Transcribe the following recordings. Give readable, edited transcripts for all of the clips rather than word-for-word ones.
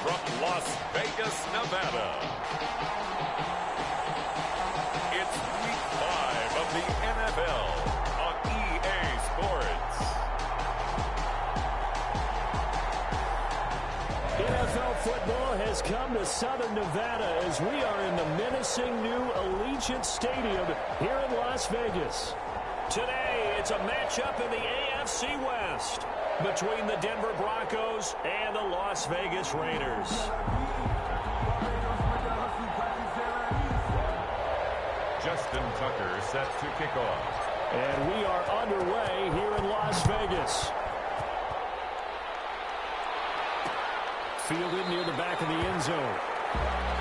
from Las Vegas, Nevada. It's Week 5 of the NFL on EA Sports. NFL football has come to Southern Nevada as we are in the menacing new Allegiant Stadium here in Las Vegas. Today, it's a matchup in the AFC West between the Denver Broncos and the Las Vegas Raiders. Justin Tucker set to kick off. And we are underway here in Las Vegas. Fielded near the back of the end zone.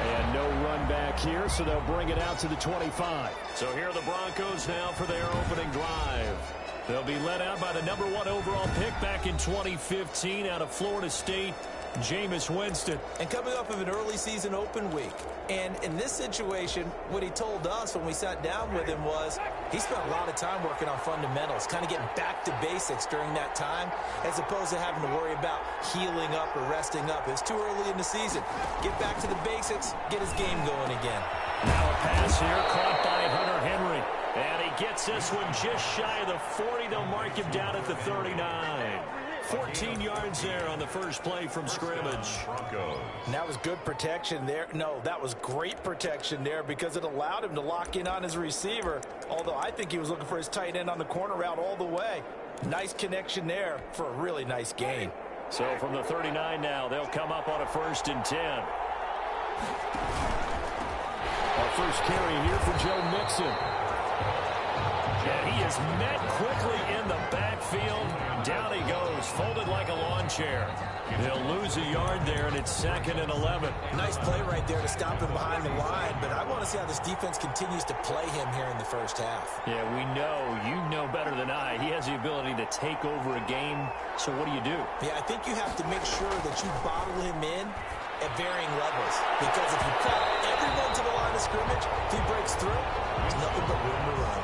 And no run back here, so they'll bring it out to the 25. So here are the Broncos now for their opening drive. They'll be led out by the #1 overall pick back in 2015 out of Florida State, Jameis Winston. And coming off of an early season open week. And in this situation, what he told us when we sat down with him was he spent a lot of time working on fundamentals, kind of getting back to basics during that time, as opposed to having to worry about healing up or resting up. It's too early in the season. Get back to the basics, get his game going again. Now a pass here caught by Hunter Henry. And he gets this one just shy of the 40. They'll mark him down at the 39. 14 yards there on the first play from scrimmage. And that was good protection there. No, that was great protection there because it allowed him to lock in on his receiver. Although I think he was looking for his tight end on the corner route all the way. Nice connection there for a really nice gain. So from the 39 now, they'll come up on a 1st and 10. Our first carry here for Joe Mixon. And he is met quickly in the backfield. Down he goes, folded like a lawn chair. They'll lose a yard there, and it's 2nd and 11. Nice play right there to stop him behind the line, but I want to see how this defense continues to play him here in the first half. Yeah, we know. You know better than I. He has the ability to take over a game, so what do? Yeah, I think you have to make sure that you bottle him in at varying levels, because if you cut everyone to the line of scrimmage, if he breaks through, there's nothing but room to run.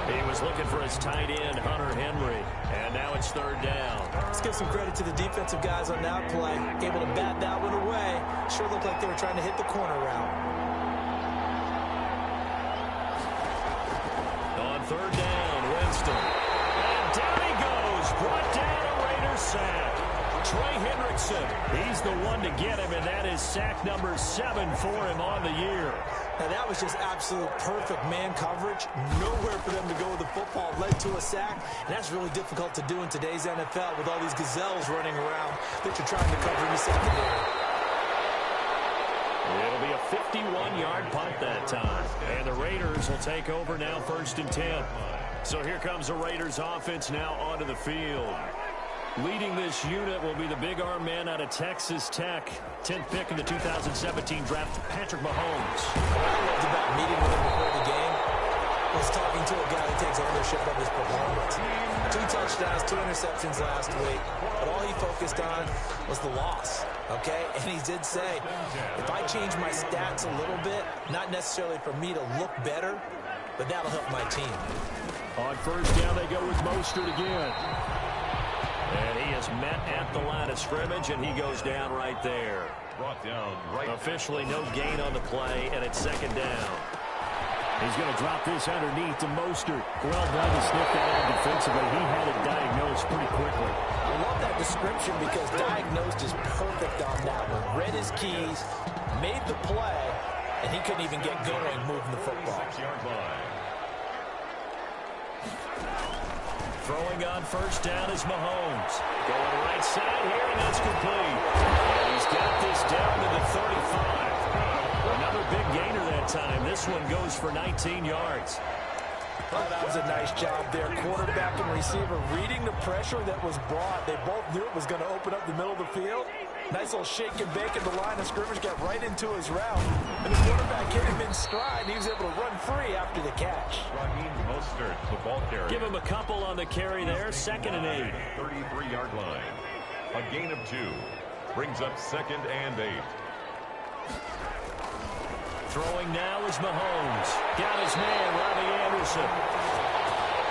He was looking for his tight end, Hunter Henry, and now it's 3rd down. Let's give some credit to the defensive guys on that play. Able to bat that one away. Sure looked like they were trying to hit the corner route. On 3rd down, Winston. And down he goes. Brought down a Raiders sack. Trey Hendrickson, he's the one to get him, and that is sack number 7 for him on the year. Now, that was just absolute perfect man coverage. Nowhere for them to go with the football. Led to a sack, and that's really difficult to do in today's NFL with all these gazelles running around that you're trying to cover in the secondary. It'll be a 51-yard punt that time, and the Raiders will take over now 1st and 10. So here comes the Raiders offense now onto the field. Leading this unit will be the big arm man out of Texas Tech. 10th pick in the 2017 draft, Patrick Mahomes. What I loved about meeting with him before the game was talking to a guy who takes ownership of his performance. 2 touchdowns, 2 interceptions last week, but all he focused on was the loss, okay? And he did say, if I change my stats a little bit, not necessarily for me to look better, but that'll help my team. On 1st down, they go with Mostert again. And he is met at the line of scrimmage, and he goes down right there. Brought down right. Officially no gain on the play, and it's 2nd down. He's going to drop this underneath to Mostert. Well done to sniff that out defensively. He had it diagnosed pretty quickly. I love that description because diagnosed is perfect on that one. Read his keys, made the play, and he couldn't even get going moving the football. 6-yard line. Throwing on 1st down is Mahomes. Going right side here, and that's complete. And he's got this down to the 35. Another big gainer that time. This one goes for 19 yards. Oh, that was a nice job there. Quarterback and receiver reading the pressure that was brought. They both knew it was going to open up the middle of the field. Nice little shake and bake at the line of scrimmage. Got right into his route. And the quarterback hit him in stride. He was able to run free after the catch. Raheem Mostert, the ball carrier. Give him a couple on the carry there. 2nd and 8. 33-yard line. A gain of 2. Brings up 2nd and 8. Throwing now is Mahomes. Got his man, Robbie Anderson.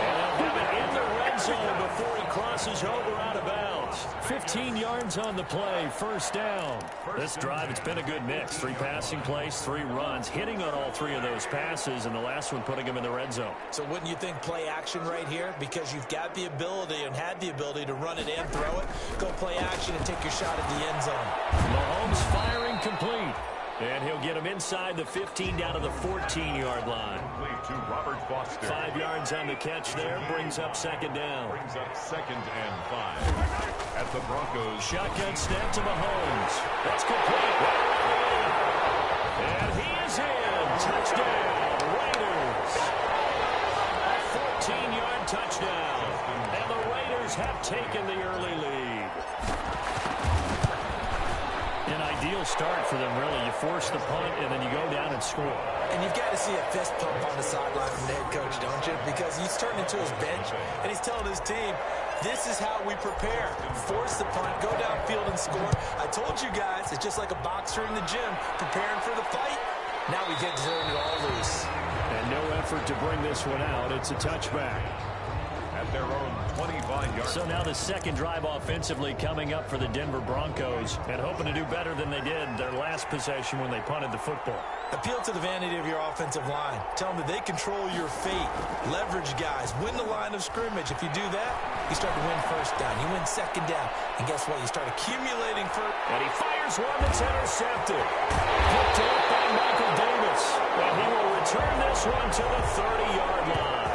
And they'll have it in the red zone before he crosses over out of bounds. 15 yards on the play, first down. This drive, it's been a good mix. 3 passing plays, 3 runs, hitting on all 3 of those passes, and the last one putting him in the red zone. So wouldn't you think play action right here? Because you've got the ability and had the ability to run it and throw it. Go play action and take your shot at the end zone. Mahomes firing complete. And he'll get him inside the 15 down to the 14-yard line. To Robert Foster. 5 yards on the catch there. Brings up second down. Brings up 2nd and 5. At the Broncos. Shotgun snap to Mahomes. That's complete. And he is in. Touchdown, Raiders. A 14-yard touchdown. And the Raiders have taken the early lead. An ideal start for them, really. You force the punt, and then you go down and score. And you've got to see a fist pump on the sideline from the head coach, don't you? Because he's turning to his bench, and he's telling his team, this is how we prepare. Force the punt, go downfield and score. I told you guys, it's just like a boxer in the gym, preparing for the fight. Now we get to turn it all loose. And no effort to bring this one out. It's a touchback. At their own 25-yard. So now the second drive offensively coming up for the Denver Broncos, and hoping to do better than they did their last possession when they punted the football. Appeal to the vanity of your offensive line. Tell them that they control your fate. Leverage guys. Win the line of scrimmage. If you do that, you start to win first down. You win second down. And guess what? You start accumulating first. And he fires one that's intercepted. Picked up by Michael Davis. And he will return this one to the 30-yard line.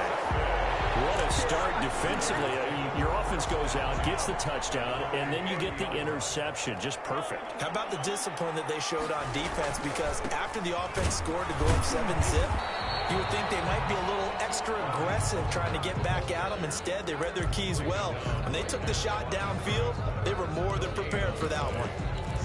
What a start defensively. Your offense goes out, gets the touchdown, and then you get the interception. Just perfect. How about the discipline that they showed on defense? Because after the offense scored to go up 7-zip, you would think they might be a little extra aggressive trying to get back at them. Instead, they read their keys well. When they took the shot downfield, they were more than prepared for that one.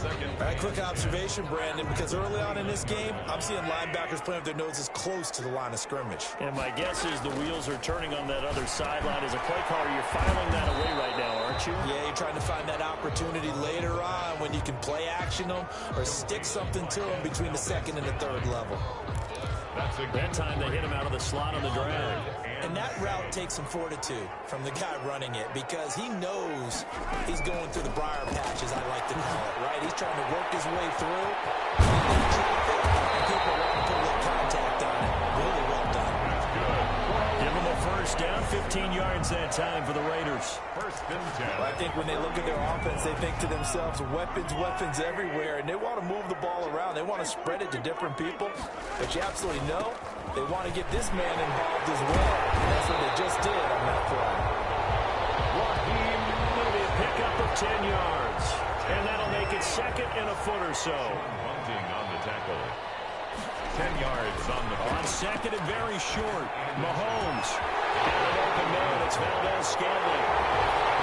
All right, quick observation, Brandon, because early on in this game, I'm seeing linebackers playing with their noses close to the line of scrimmage. And my guess is the wheels are turning on that other sideline. As a play caller, you're filing that away right now, aren't you? Yeah, you're trying to find that opportunity later on when you can play action them or stick something to them between the second and the third level. That time they hit him out of the slot on the drag. And that route takes some fortitude from the guy running it because he knows he's going through the briar patch, as I like to call it, right? He's trying to work his way through traffic, and people want to put a little contact on it. Really well done. Give him a first down, 15 yards that time for the Raiders. First and 10. Well, I think when they look at their offense, they think to themselves, weapons, weapons everywhere, and they want to move the ball around. They want to spread it to different people, but you absolutely know they want to get this man involved as well. And that's what they just did on that play. It'll be a pickup of 10 yards, and that'll make it second and a foot or so. Bunting on the tackle. 10 yards on the On second and very short, Mahomes. And an open man, it's Valdez-Scantling.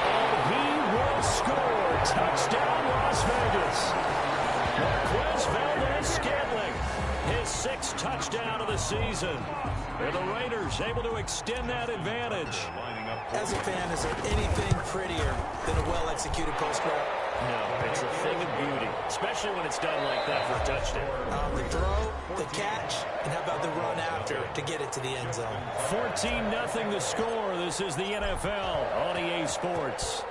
And he will score. Touchdown, Las Vegas. Marquez Valdez-Scantling, his 6th touchdown of the season. And the Raiders able to extend that advantage. As a fan, is there anything prettier than a well-executed post route? No, it's a thing of beauty, especially when it's done like that for a touchdown. The throw, the catch, and how about the run after to get it to the end zone? 14-0 the score. This is the NFL on EA Sports.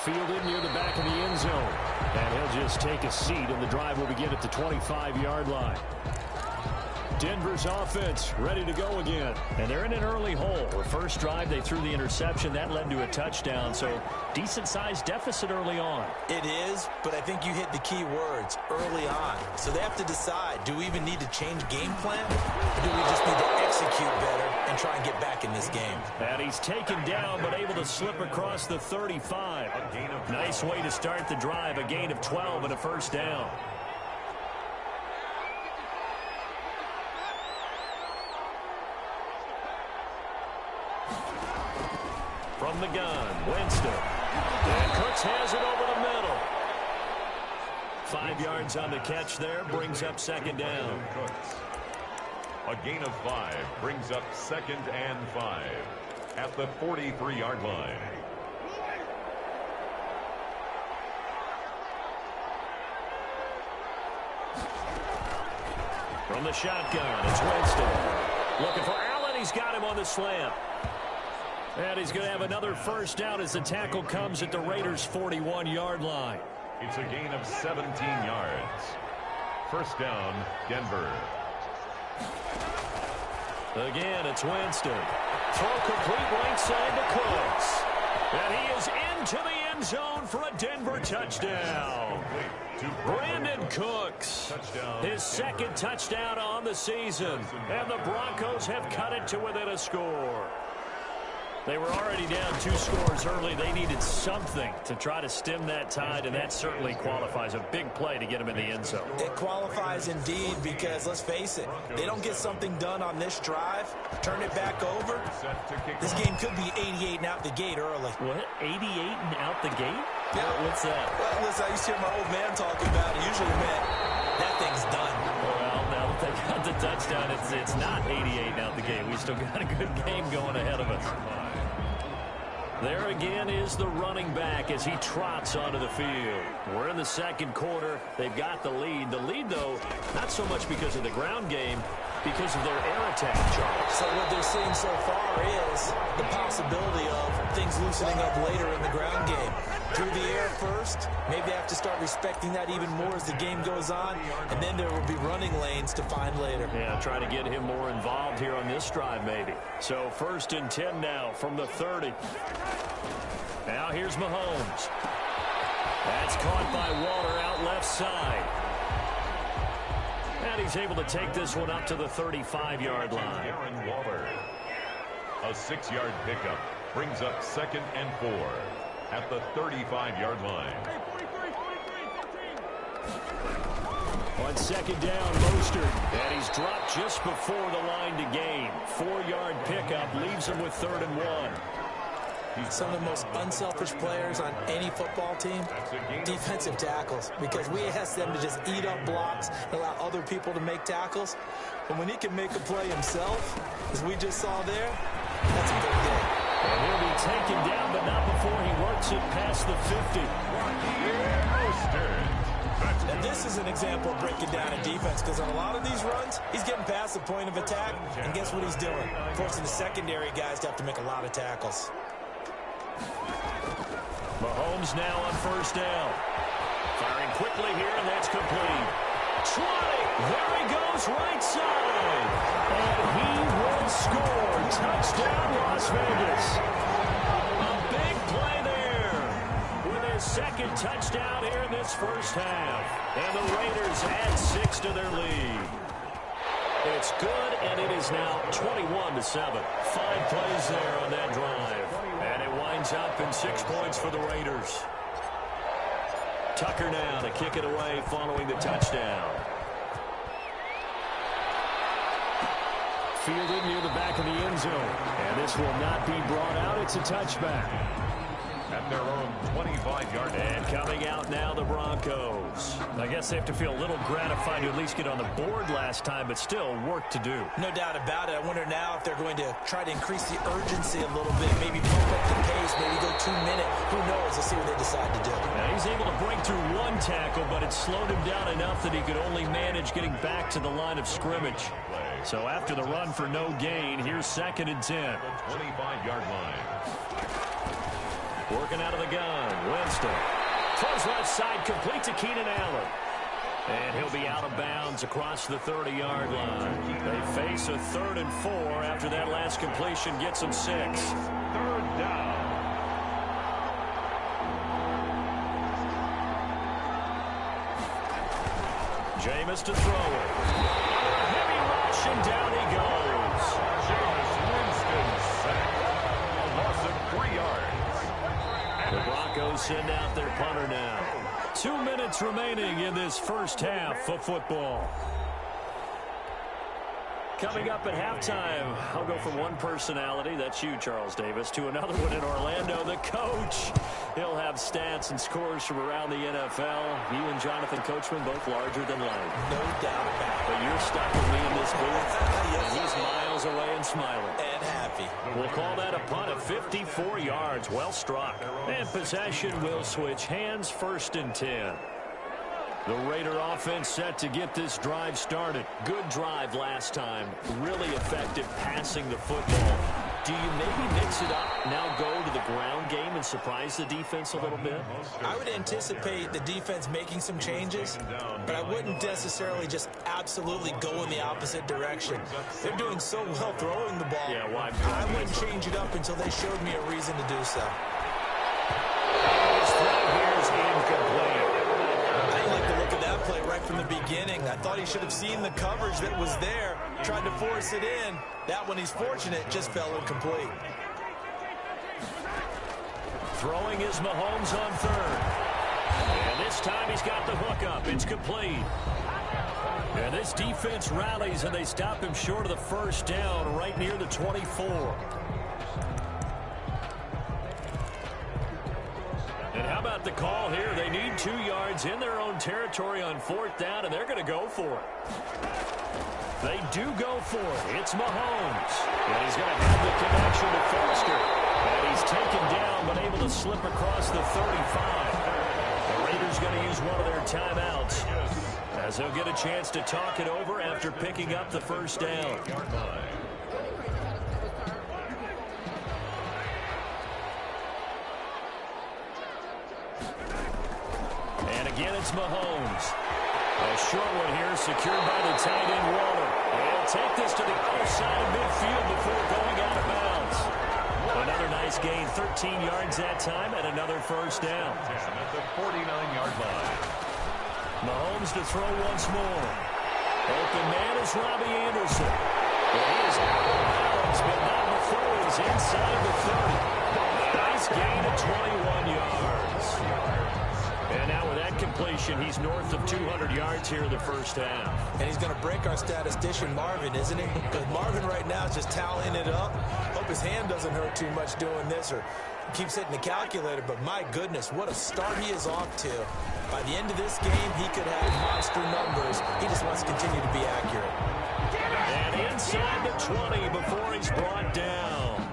Fielded near the back of the end zone. And he'll just take a seat, and the drive will begin at the 25-yard line. Denver's offense ready to go again. And they're in an early hole. The first drive, they threw the interception. That led to a touchdown. So decent-sized deficit early on. It is, but I think you hit the key words, early on. So they have to decide, do we even need to change game plan? Or do we just need to execute better and try and get back in this game? And he's taken down, but able to slip across the 35. Nice way to start the drive. A gain of 12 and a first down. From the gun, Winston. And Cooks has it over the middle. 5 yards on the catch there, brings up second down. A gain of 5 brings up 2nd and 5 at the 43-yard line. From From the shotgun, it's Winston. Looking for Allen. He's got him on the slant. And he's going to have another first down as the tackle comes at the Raiders' 41-yard line. It's a gain of 17 yards. First down, Denver. Again, it's Winston. Throw complete right side to Cooks. And he is into the end zone for a Denver touchdown. Brandon Cooks, his second touchdown on the season. And the Broncos have cut it to within a score. They were already down 2 scores early. They needed something to try to stem that tide, and that certainly qualifies. A big play to get them in the end zone. It qualifies indeed because, let's face it, they don't get something done on this drive, turn it back over, this game could be 88 and out the gate early. What? 88 and out the gate? Yeah. What's that? Well, listen, I used to hear my old man talking about it. Usually meant that thing's done. Well, now that they got the touchdown, it's not 88 and out the gate. We still got a good game going ahead of us. There again is the running back as he trots onto the field. We're in the second quarter. They've got the lead. The lead, though, not so much because of the ground game, because of their air attack, Charles. So what they're seeing so far is the possibility of things loosening up later in the ground game. Through the air first, maybe they have to start respecting that even more as the game goes on, and then there will be running lanes to find later. Yeah, try to get him more involved here on this drive, maybe. So 1st and 10 now from the 30. Now here's Mahomes. That's caught by Waller out left side. And he's able to take this one up to the 35-yard line. Aaron Waller. A 6-yard pickup brings up 2nd and 4 at the 35-yard line. On 2nd down, Mostert. And he's dropped just before the line to gain. 4-yard pickup leaves him with 3rd and 1. Some of the most unselfish players on any football team, defensive tackles, because we ask them to just eat up blocks and allow other people to make tackles. But when he can make a play himself, as we just saw there, that's a big day. And he'll be taken down, but not before he works it past the 50. And this is an example of breaking down a defense, because on a lot of these runs, he's getting past the point of attack, and guess what he's doing? Forcing the secondary guys to have to make a lot of tackles. Mahomes now on 1st down. Firing quickly here, and that's complete. 20. There he goes, right side. And he will score. Touchdown, Las Vegas. A big play there with his 2nd touchdown here in this first half. And the Raiders add 6 to their lead. It's good, and it is now 21-7. 5 plays there on that drive. And it winds up in 6 points for the Raiders. Tucker now to kick it away following the touchdown. Fielded near the back of the end zone. And this will not be brought out. It's a touchback. At their own 25-yard line. And coming out now, the Broncos. I guess they have to feel a little gratified to at least get on the board last time, but still work to do. No doubt about it. I wonder now if they're going to try to increase the urgency a little bit, maybe pump up the pace, maybe go 2-minute. Who knows? Let's see what they decide to do. Now he's able to break through 1 tackle, but it slowed him down enough that he could only manage getting back to the line of scrimmage. So after the run for no gain, here's 2nd and 10. 25-yard line. Working out of the gun, Winston. Throws left side, complete to Keenan Allen. And he'll be out of bounds across the 30-yard line. They face a 3rd and 4 after that last completion gets them 6. 3rd down. Jameis to throw it. Heavy rush, and down he goes. Jameis Winston sacked. A loss of 3 yards. The Broncos send out their punter now. 2 minutes remaining in this first half of football. Coming up at halftime, I'll go from one personality, that's you, Charles Davis, to another one in Orlando, the coach. He'll have stats and scores from around the NFL. You and Jonathan Coachman, both larger than life. No doubt about it. But you're stuck with me in this booth, and he's miles away and smiling. And happy. We'll call that a punt of 54 yards. Well struck. And possession will switch hands. 1st and 10. The Raider offense set to get this drive started. Good drive last time. Really effective passing the football. Do you maybe mix it up, now go to the ground game and surprise the defense a little bit? I would anticipate the defense making some changes, but I wouldn't necessarily just absolutely go in the opposite direction. They're doing so well throwing the ball. Yeah, why? I wouldn't change it up until they showed me a reason to do so. His throw here is incomplete. I didn't like the look of that play right from the beginning. I thought he should have seen the coverage that was there, tried to force it in. That one, he's fortunate, just fell incomplete. Throwing is Mahomes on third. And this time he's got the hook up. It's complete. And this defense rallies, and they stop him short of the first down right near the 24. And how about the call here? They need 2 yards in their own territory on 4th down, and they're going to go for it. They do go for it. It's Mahomes. And he's going to have the connection to Foster. And he's taken down, but able to slip across the 35. The Raiders going to use one of their timeouts, as they'll get a chance to talk it over after picking up the first down. And again, it's Mahomes. A short one here, secured by the tight end, Waller. And take this to the other side of midfield before going out of bounds. Another nice gain, 13 yards that time, and another first down. At the 49-yard line. Mahomes to throw once more. Open man is Robbie Anderson. And he is out of bounds, but not before he's inside the 30. Nice gain of 21 yards. And now with that completion, he's north of 200 yards here in the first half. And he's going to break our statistician, Marvin, isn't he? Because Marvin right now is just tallying it up. Hope his hand doesn't hurt too much doing this, or keeps hitting the calculator. But my goodness, what a start he is off to. By the end of this game, he could have monster numbers. He just wants to continue to be accurate. And inside the 20 before he's brought down.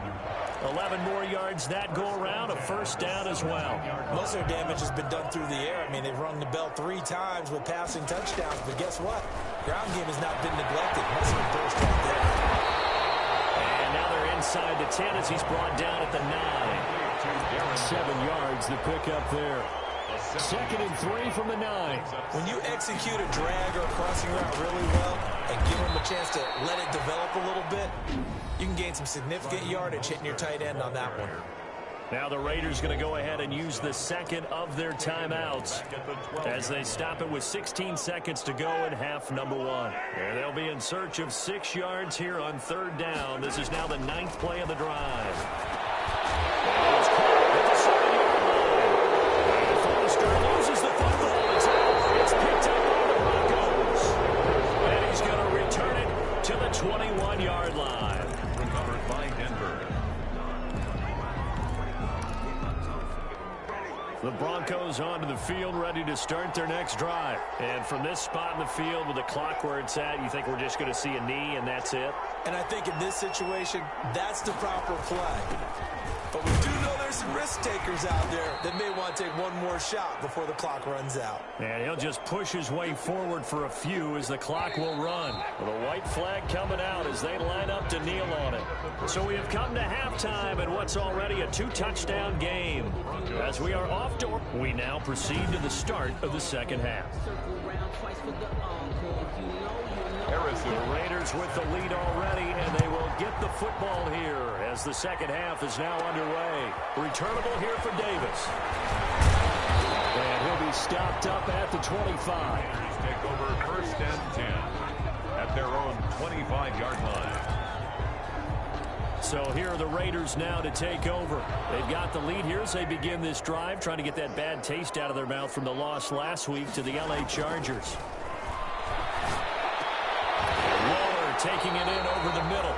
11 more yards that go around, a first down as well. Most of their damage has been done through the air. I mean, they've rung the bell 3 times with passing touchdowns, but guess what? Ground game has not been neglected. Most of them burst right there. And now they're inside the 10 as he's brought down at the 9. 7 yards the pickup there. 2nd and 3 from the 9. When you execute a drag or a crossing route really well and give them a chance to let it develop a little bit, you can gain some significant yardage hitting your tight end on that one. Now the Raiders going to go ahead and use the second of their timeouts as they stop it with 16 seconds to go in half number 1. And they'll be in search of 6 yards here on 3rd down. This is now the 9th play of the drive. And it's caught at the 7-yard line. And Foster loses the football. It's picked up by the Broncos. And he's going to return it to the 21-yard line. Recovered by Denver. The Broncos onto the field, ready to start their next drive. And from this spot in the field with the clock where it's at, you think we're just going to see a knee and that's it? And I think in this situation, that's the proper play. But we do know there's some risk takers out there that may want to take one more shot before the clock runs out. And he'll just push his way forward for a few as the clock will run. With a white flag coming out as they line up to kneel on it. So we have come to halftime in what's already a 2-touchdown game. As we are off to, we now proceed to the start of the second half. The Raiders with the lead already, and they will get the football here as the second half is now underway. Returnable here for Davis. And he'll be stopped up at the 25. Take over 1st and 10 at their own 25-yard line. So here are the Raiders now to take over. They've got the lead here as they begin this drive, trying to get that bad taste out of their mouth from the loss last week to the LA Chargers. Taking it in over the middle.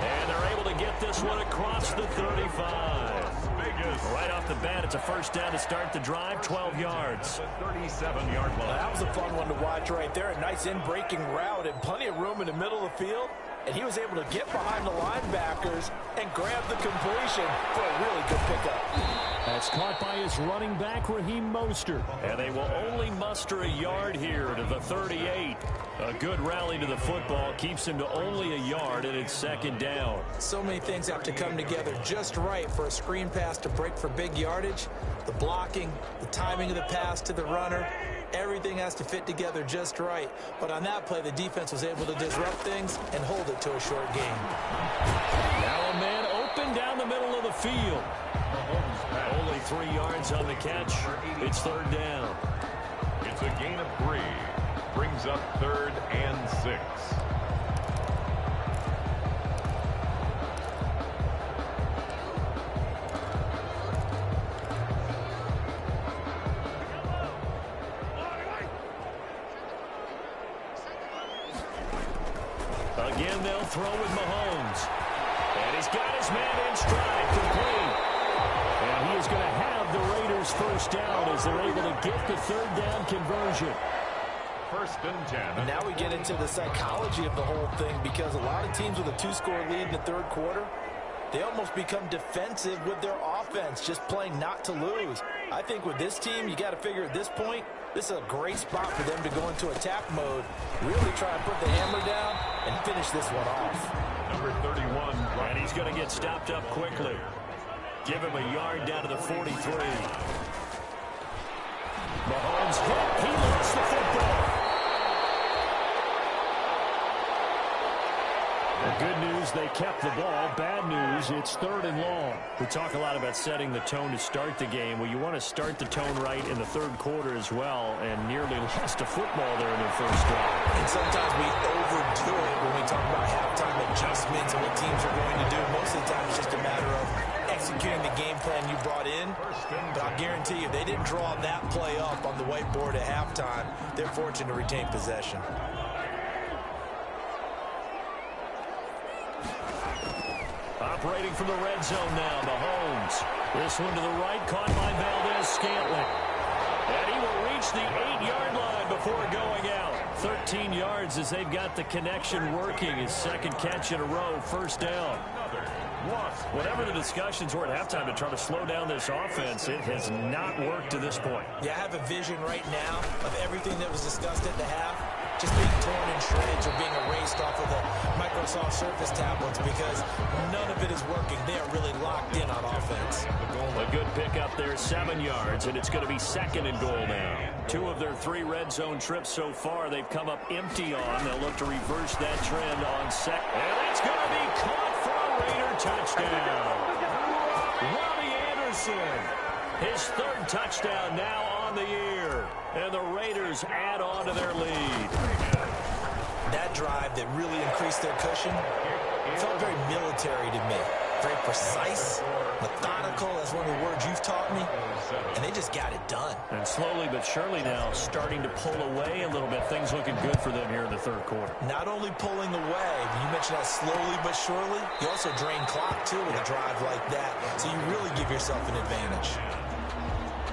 And they're able to get this one across the 35. Vegas. Right off the bat, it's a first down to start the drive, 12 yards. 37-yard line. That was a fun one to watch right there. A nice in-breaking route and plenty of room in the middle of the field. And he was able to get behind the linebackers and grab the completion for a really good pickup. That It's caught by his running back, Raheem Mostert. And they will only muster a yard here to the 38. A good rally to the football keeps him to only a yard, and it's second down. So many things have to come together just right for a screen pass to break for big yardage. The blocking, the timing of the pass to the runner, everything has to fit together just right. But on that play, the defense was able to disrupt things and hold it to a short gain. Now a man open down the middle of the field. Only 3 yards on the catch. It's third down. It's a gain of 3. Brings up 3rd and 6. Again, they'll throw with Mahomes. And he's got his man in stride, complete. And he is going to have the Raiders first down as they're able to get the third down conversion. 1st and 10. And now we get into the psychology of the whole thing, because a lot of teams with a 2-score lead in the third quarter, they almost become defensive with their offense, just playing not to lose. I think with this team, you got to figure at this point, this is a great spot for them to go into attack mode, really try and put the hammer down and finish this one off. Number 31. And he's going to get stopped up quickly. Give him a yard down to the 43. Mahomes hit. He lost the football. The good news, they kept the ball. Bad news, it's 3rd and long. We talk a lot about setting the tone to start the game. Well, you want to start the tone right in the third quarter as well, and nearly lost a football there in their first drive. And sometimes we overdo it when we talk about halftime adjustments and what teams are going to do. Most of the time, it's just a matter of executing the game plan you brought in. But I'll guarantee you, they didn't draw that play up on the whiteboard at halftime. They're fortunate to retain possession. Operating from the red zone now, Mahomes. This one to the right, caught by Valdez-Scantling. And he will reach the 8-yard line before going out. 13 yards as they've got the connection working. His second catch in a row, first down. Whatever the discussions were at halftime to try to slow down this offense, it has not worked to this point. Yeah, I have a vision right now of everything that was discussed at the half just being torn in shreds or being erased off of the Microsoft Surface tablets, because none of it is working. They are really locked in on offense. A good pickup there, 7 yards, and it's going to be 2nd and goal now. 2 of their 3 red zone trips so far, they've come up empty on. They'll look to reverse that trend on second. And it's going to be caught for a Raider touchdown. Robbie Anderson, his 3rd touchdown now on the year. And the Raiders add on to their lead. That drive that really increased their cushion felt very military to me. Very precise, methodical, that's one of the words you've taught me. And they just got it done. And slowly but surely now starting to pull away a little bit. Things looking good for them here in the third quarter. Not only pulling away, you mentioned that slowly but surely, you also drain clock too with a drive like that. So you really give yourself an advantage.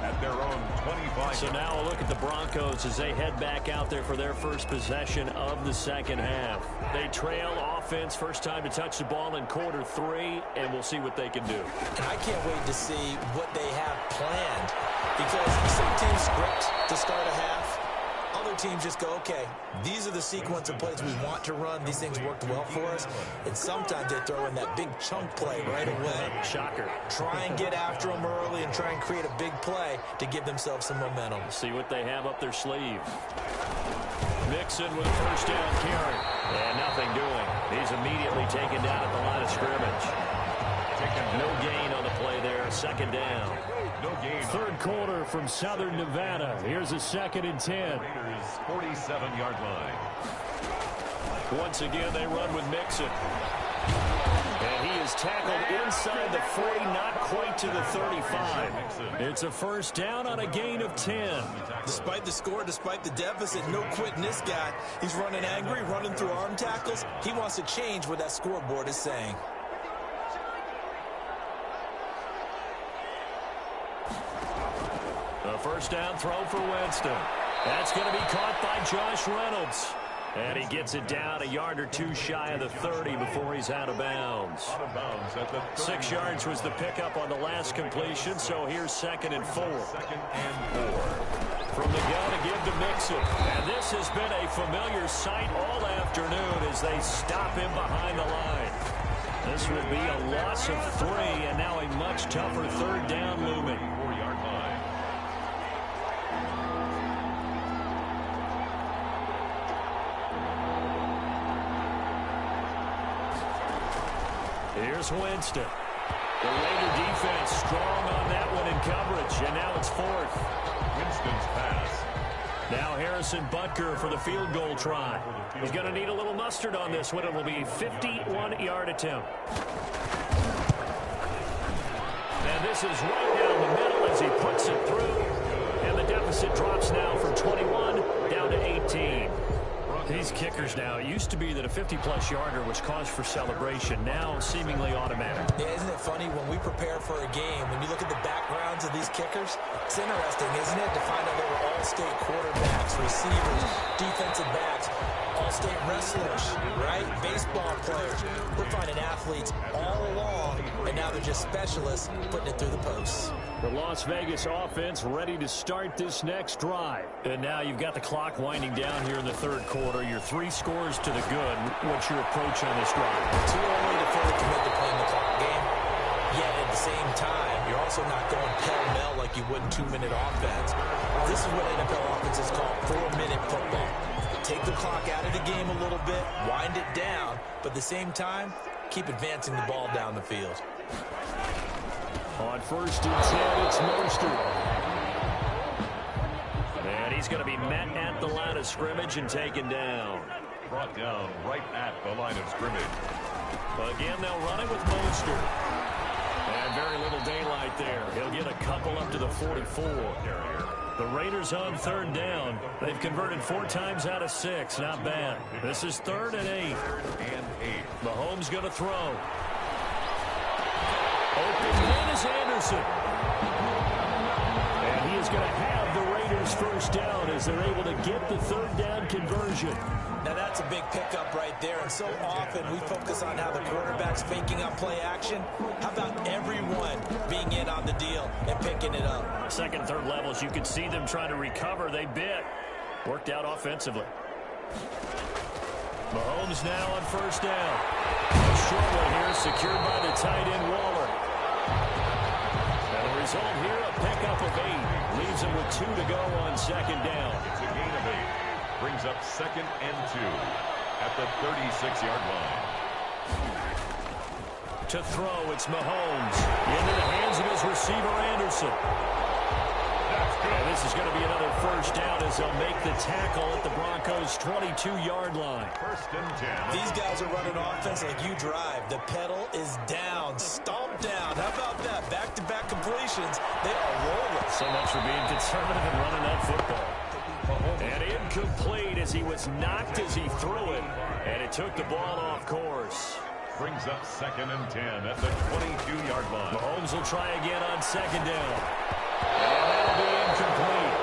At their own 25. So now a look at the Broncos as they head back out there for their first possession of the second half. They trail offense, first time to touch the ball in quarter 3, and we'll see what they can do. And I can't wait to see what they have planned, because some teams script to start a half. Other teams just go, okay, these are the sequence of plays we want to run. These things worked well for us. And sometimes they throw in that big chunk play right away. Shocker. Try and get after them early and try and create a big play to give themselves some momentum. See what they have up their sleeve. Mixon with a first down carry. And nothing doing. He's immediately taken down at the line of scrimmage. No gain on the play there. Second down. No gain. Third quarter from Southern Nevada. Here's a 2nd and 10. Raiders 47-yard line. Once again, they run with Mixon. And he is tackled inside the 40, not quite to the 35. It's a first down on a gain of 10. Despite the score, despite the deficit, no quitting this guy. He's running angry, running through arm tackles. He wants to change what that scoreboard is saying. A first down throw for Winston. That's going to be caught by Josh Reynolds. And he gets it down a yard or two shy of the 30 before he's out of bounds. Out of bounds at the 6 yards was the pickup on the last completion, so here's 2nd and 4. 2nd and 4. From the gun to give to Mixon. And this has been a familiar sight all afternoon as they stop him behind the line. This will be a loss of 3, and now a much tougher 3rd down looming. 4-yard line. Here's Winston. The Raider defense strong on that one in coverage, and now it's 4th. Winston's pass. Now Harrison Butker for the field goal try. He's going to need a little mustard on this one. It will be a 51-yard attempt. And this is right down the middle as he puts it through. And the deficit drops now from 21 down to 18. These kickers now, it used to be that a 50-plus yarder was cause for celebration. Now seemingly automatic. Yeah, isn't it funny when we prepare for a game, when you look at the backgrounds of these kickers, it's interesting, isn't it, to find out they were all-state quarterbacks, receivers, defensive backs, all-state wrestlers, right? Baseball players. We're finding athletes all along, and now they're just specialists putting it through the posts. The Las Vegas offense ready to start this next drive. And now you've got the clock winding down here in the 3rd quarter. You're 3 scores to the good. What's your approach on this drive? Too early to fully commit to playing the clock game. Yet at the same time, you're also not going pell-mell like you would in 2-minute offense. This is what NFL offenses call 4-minute football. Take the clock out of the game a little bit, wind it down, but at the same time, keep advancing the ball down the field. On 1st and 10, it's Mostert. And he's going to be met at the line of scrimmage and taken down. Brought down right at the line of scrimmage. Again, they'll run it with Mostert. And very little daylight there. He'll get a couple up to the 44. The Raiders on 3rd down. They've converted 4 times out of 6. Not bad. This is 3rd and 8. 3rd and 8. Mahomes going to throw. Open man is Anderson. And he is going to have the Raiders 1st down as they're able to get the 3rd down conversion. Now that's a big pickup right there, and so often we focus on how the quarterback's faking up play action. How about everyone being in on the deal and picking it up? 2nd, 3rd levels, you can see them trying to recover. They bit. Worked out offensively. Mahomes now on 1st down. A short one here secured by the tight end Waller. And the result here, a pickup of 8. Leaves him with 2 to go on 2nd down. It's a gain of 8. Brings up 2nd and 2 at the 36-yard line. To throw, it's Mahomes. Into the hands of his receiver, Anderson. And this is going to be another 1st down as they'll make the tackle at the Broncos' 22-yard line. 1st and 10. These guys are running offense like you drive. The pedal is down, stomped down. How about that? Back-to-back completions. They are rolling. So much for being conservative and running that football. And incomplete as he was knocked as he threw it. And it took the ball off course. Brings up 2nd and 10 at the 22-yard line. Mahomes will try again on 2nd down. And that'll be incomplete.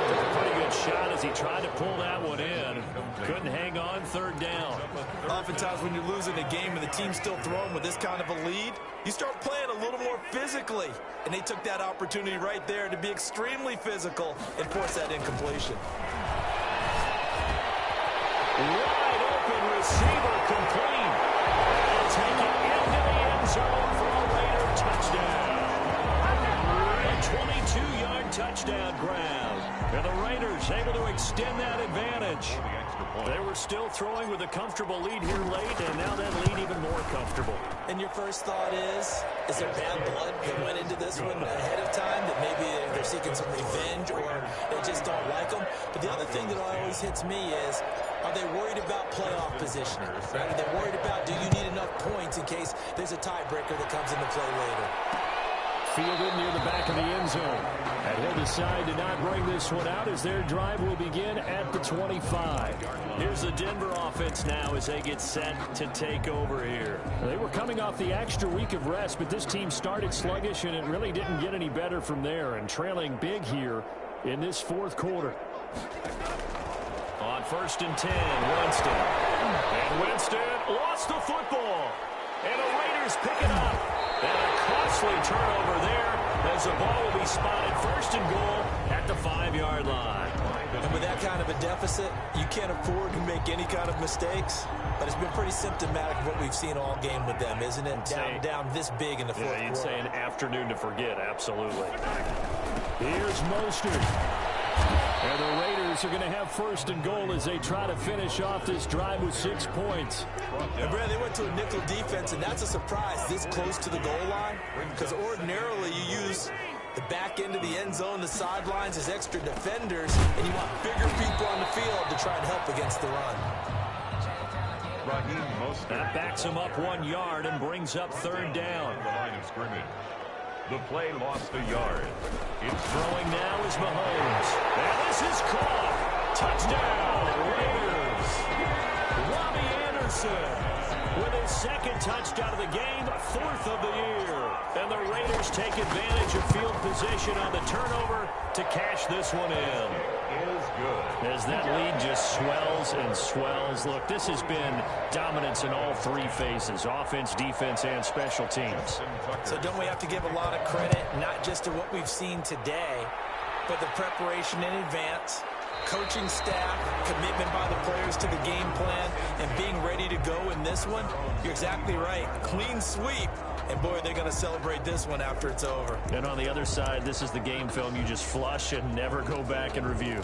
Took a pretty good shot as he tried to pull that one in. Couldn't hang on 3rd down. Oftentimes when you're losing a game and the team's still throwing with this kind of a lead, you start playing a little more physically. And they took that opportunity right there to be extremely physical and force that incompletion. Wide open receiver complete. And take it into the end zone for a Raider touchdown. A 22-yard touchdown grab. And the Raiders able to extend that advantage. They were still throwing with a comfortable lead here late, and now that lead even more comfortable. And your first thought is there bad blood that went into this one ahead of time, that maybe they're seeking some revenge or they just don't like them? But the other thing that always hits me is, are they worried about playoff position? Right? Are they worried about, do you need enough points in case there's a tiebreaker that comes into play later? Fielded near the back of the end zone. And he'll decide to not bring this one out as their drive will begin at the 25. Here's the Denver offense now as they get set to take over here. They were coming off the extra week of rest, but this team started sluggish, and it really didn't get any better from there, and trailing big here in this 4th quarter. On 1st and 10, Winston. And Winston lost the football. And the Raiders pick it up. And a costly turnover there as the ball will be spotted 1st and goal at the 5-yard line. And with that kind of a deficit, you can't afford to make any kind of mistakes. But it's been pretty symptomatic of what we've seen all game with them, isn't it? Down this big in the fourth quarter. You'd say an afternoon to forget, absolutely. Here's Mostert. And the Raiders are going to have 1st and goal as they try to finish off this drive with 6 points. And Brad, they went to a nickel defense, and that's a surprise this close to the goal line. Because ordinarily you use the back end of the end zone, the sidelines as extra defenders, and you want bigger people on the field to try and help against the run. That backs him up 1 yard and brings up 3rd down. The line of scrimmage. The play lost a yard. It's throwing now is Mahomes. And this is caught. Touchdown, Raiders. Robbie Anderson with his 2nd touchdown of the game, 4th of the year. And the Raiders take advantage of field position on the turnover to cash this one in. Is good. As that lead just swells and swells. Look, this has been dominance in all 3 phases, offense, defense, and special teams. So don't we have to give a lot of credit, not just to what we've seen today, but the preparation in advance, coaching staff, commitment by the players to the game plan, and being ready to go in this one? You're exactly right. Clean sweep. And, boy, they're going to celebrate this one after it's over. And on the other side, this is the game film you just flush and never go back and review.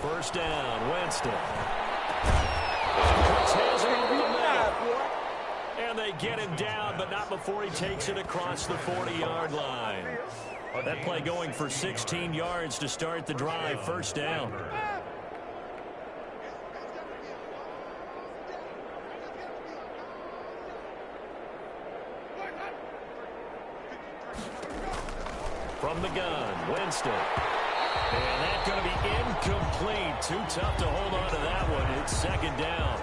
First down, Winston. And they get him down, but not before he takes it across the 40-yard line. That play going for 16 yards to start the drive. First down. From the gun, Winston. And that's going to be incomplete. Too tough to hold on to that one. It's 2nd down.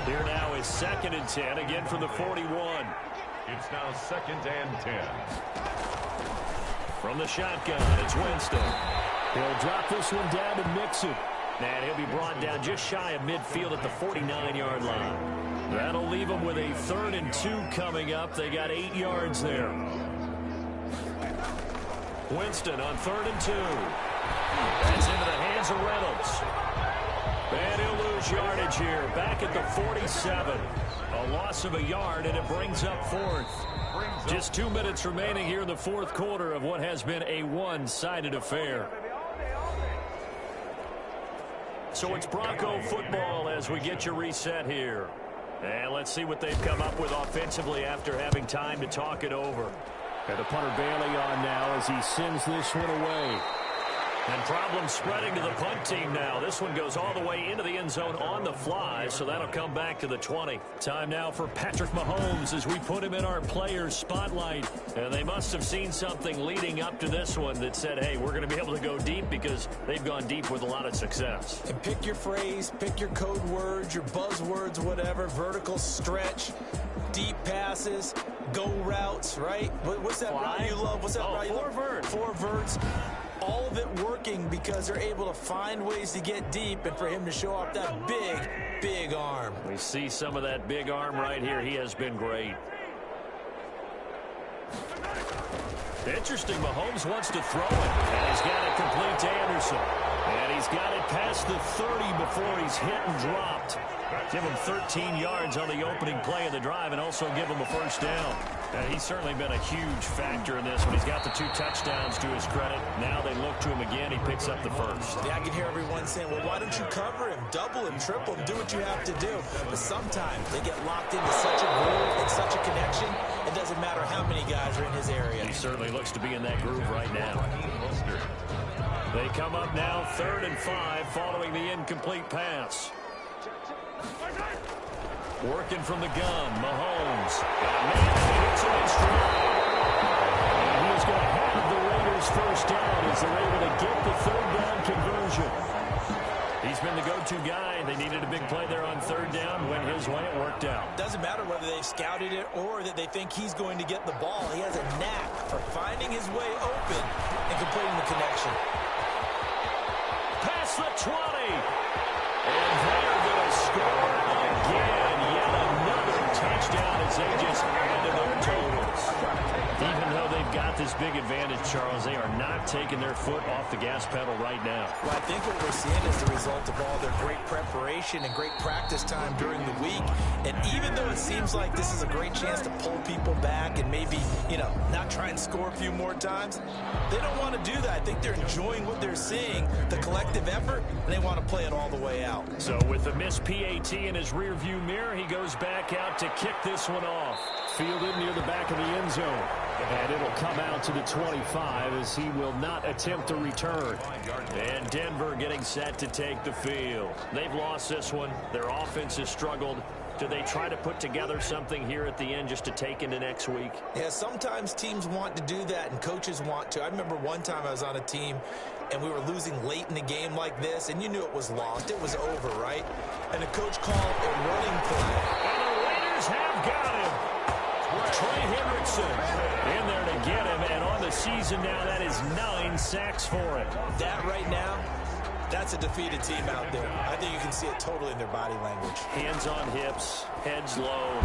Here now is 2nd and 10, again from the 41. It's now 2nd and 10. From the shotgun, it's Winston. He'll drop this one down to Mixon. And he'll be brought down just shy of midfield at the 49-yard line. That'll leave him with a 3rd and 2 coming up. They got 8 yards there. Winston on 3rd and 2. That's into the hands of Reynolds. And he'll lose yardage here, back at the 47. A loss of a yard, and it brings up 4th. Just 2 minutes remaining here in the 4th quarter of what has been a one-sided affair. So it's Bronco football as we get you reset here. And let's see what they've come up with offensively after having time to talk it over. And the punter Bailey on now as he sends this one away. And problems spreading to the punt team now. This one goes all the way into the end zone on the fly, so that'll come back to the 20. Time now for Patrick Mahomes as we put him in our players' spotlight. And they must have seen something leading up to this one that said, hey, we're going to be able to go deep because they've gone deep with a lot of success. And pick your phrase, pick your code words, your buzzwords, whatever, vertical stretch, deep passes, go routes, right? What's that route you love? What's that route you love? 4 verts. 4 verts. All of it working because they're able to find ways to get deep and for him to show off that big, big arm. We see some of that big arm right here. He has been great. Interesting, Mahomes wants to throw it. And he's got it complete to Anderson. And he's got it past the 30 before he's hit and dropped. Give him 13 yards on the opening play of the drive and also give him a first down. He's certainly been a huge factor in this one. He's got the 2 touchdowns to his credit. Now they look to him again. He picks up the first. Yeah, I can hear everyone saying, well, why don't you cover him? Double him, triple him, do what you have to do. But sometimes they get locked into such a groove and such a connection, it doesn't matter how many guys are in his area. He certainly looks to be in that groove right now. They come up now 3rd and 5 following the incomplete pass. Working from the gun, Mahomes. Hits him in stride. And he is going to have the Raiders first down as they're able to get the 3rd down conversion. He's been the go-to go-to guy. They needed a big play there on third down. Went his way. It worked out. Doesn't matter whether they've scouted it or that they think he's going to get the ball. He has a knack for finding his way open and completing the connection. Past the 20. And they're going to score again. Yet another touchdown as they just add to their totals. Even though they've got this big advantage, Charles, they are not taking their foot off the gas pedal right now. Well, I think what we're seeing is the result of all their great preparation and great practice time during the week. And even though it seems like this is a great chance to pull people back and maybe, not try and score a few more times, they don't want to do that. I think they're enjoying what they're seeing, the collective effort, and they want to play it all the way out. So with the missed PAT in his rearview mirror, he goes back out to kick this one off. Fielded near the back of the end zone. And it'll come out to the 25 as he will not attempt a return. And Denver getting set to take the field. They've lost this one. Their offense has struggled. Do they try to put together something here at the end just to take into next week? Yeah, sometimes teams want to do that and coaches want to. I remember one time I was on a team and we were losing late in a game like this, and you knew it was lost. It was over, right? And the coach called a running play. And the Raiders have got him. Trey Hendrickson in there to get him, and on the season now, that is 9 sacks for it. That right now, that's a defeated team out there. I think you can see it totally in their body language. Hands on hips, heads low.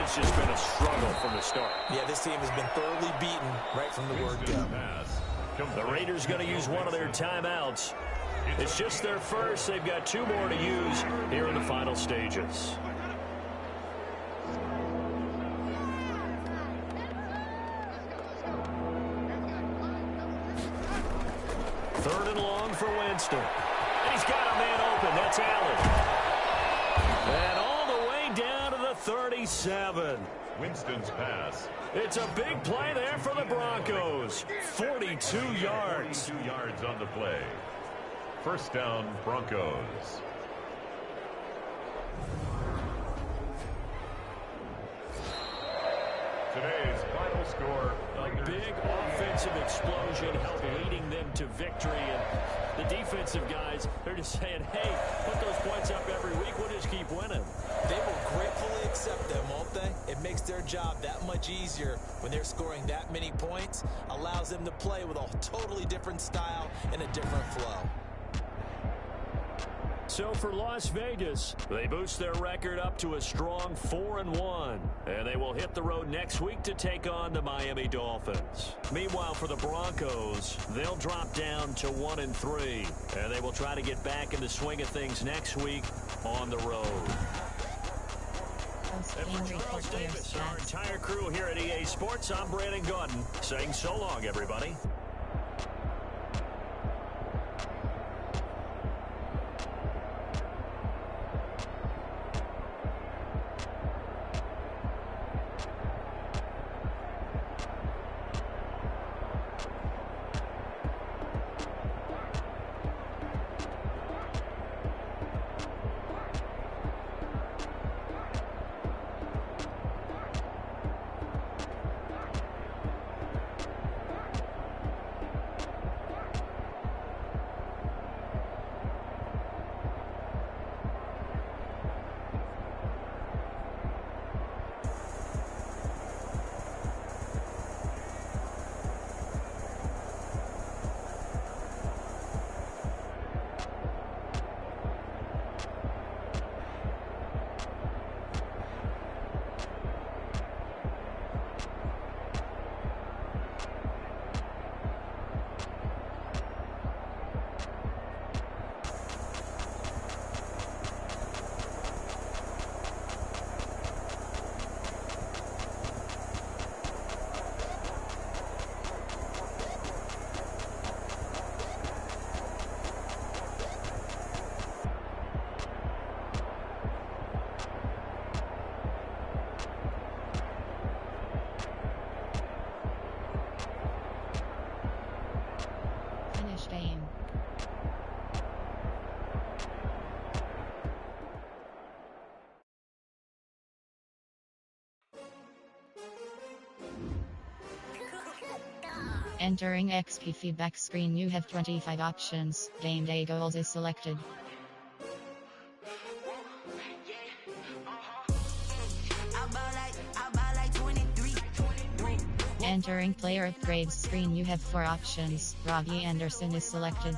It's just been a struggle from the start. Yeah, this team has been thoroughly beaten right from the word go. The Raiders going to use one of their timeouts. It's just their first. They've got 2 more to use here in the final stages. Third and long for Winston. And he's got a man open. That's Allen. And all the way down to the 37. Winston's pass. It's a big play there for the Broncos. 42 yards. 42 yards on the play. First down, Broncos. Today's final score. A big offensive explosion helped leading them to victory. And the defensive guys, they're just saying, hey, put those points up every week. We'll just keep winning. They will gratefully accept them, won't they? It makes their job that much easier when they're scoring that many points. Allows them to play with a totally different style and a different flow. So for Las Vegas, they boost their record up to a strong 4-1. And they will hit the road next week to take on the Miami Dolphins. Meanwhile, for the Broncos, they'll drop down to 1-3. And they will try to get back in the swing of things next week on the road. And for Charles Davis, our entire crew here at EA Sports, I'm Brandon Gordon saying so long, everybody. Game. Entering XP feedback screen, you have 25 options. Game day goals is selected. Entering player upgrades screen, you have 4 options. Robbie Anderson is selected.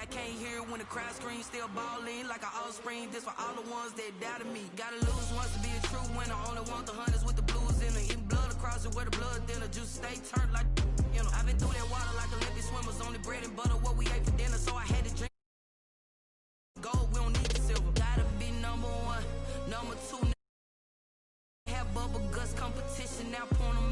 I can't hear when the crowd screams, still balling like an offspring. This for all the ones that doubted me. Gotta lose once to be a true winner. Only want the hunters with the blues in it. Eating blood across it where the blood dinner. Juice stay turned like, you know. I've been through that water like Olympic swimmers. Only bread and butter what we ate for dinner. So I had to drink gold, we don't need the silver. Gotta be number 1, number 2. Have bubble guts competition now, point 'em